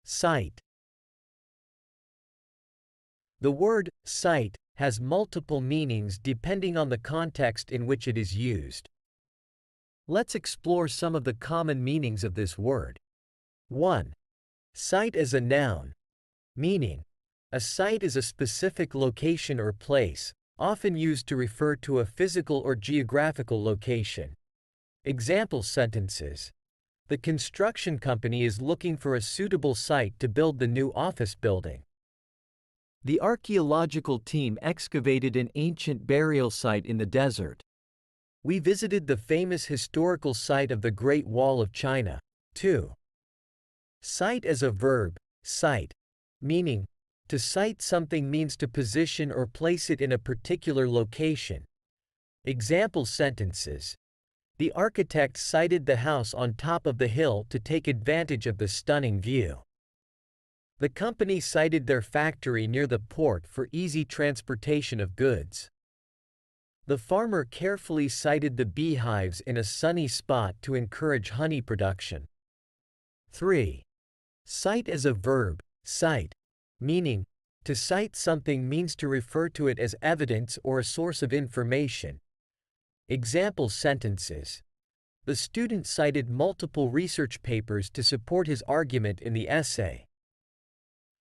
Site. The word site has multiple meanings depending on the context in which it is used. Let's explore some of the common meanings of this word. 1. Site as a noun. Meaning: a site is a specific location or place, often used to refer to a physical or geographical location. Example sentences: the construction company is looking for a suitable site to build the new office building. The archaeological team excavated an ancient burial site in the desert. We visited the famous historical site of the Great Wall of China. 2. Site as a verb. Site. Meaning: to site something means to position or place it in a particular location. Example sentences: the architect sited the house on top of the hill to take advantage of the stunning view. The company sited their factory near the port for easy transportation of goods. The farmer carefully sited the beehives in a sunny spot to encourage honey production. 3. Cite as a verb. Cite. Meaning: to cite something means to refer to it as evidence or a source of information. Example sentences: the student cited multiple research papers to support his argument in the essay.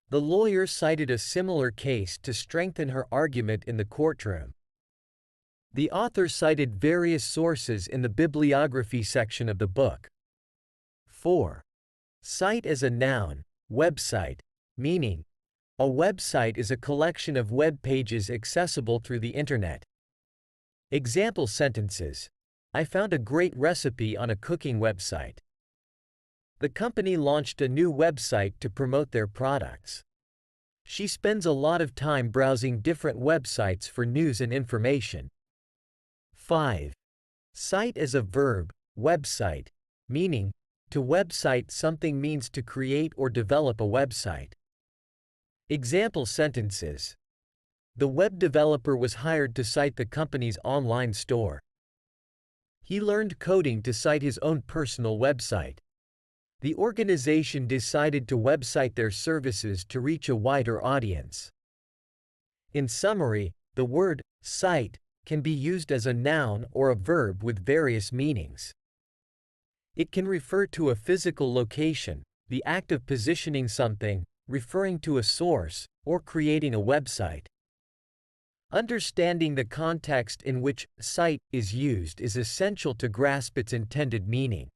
The lawyer cited a similar case to strengthen her argument in the courtroom. The author cited various sources in the bibliography section of the book. 4. Site as a noun. Website. Meaning: a website is a collection of web pages accessible through the internet. Example sentences: I found a great recipe on a cooking website. The company launched a new website to promote their products. She spends a lot of time browsing different websites for news and information. 5. Cite as a verb. Website. Meaning: to website something means to create or develop a website. Example sentences: the web developer was hired to cite the company's online store. He learned coding to cite his own personal website. The organization decided to website their services to reach a wider audience. In summary, the word cite can be used as a noun or a verb with various meanings. It can refer to a physical location, the act of positioning something, referring to a source, or creating a website. Understanding the context in which cite is used is essential to grasp its intended meaning.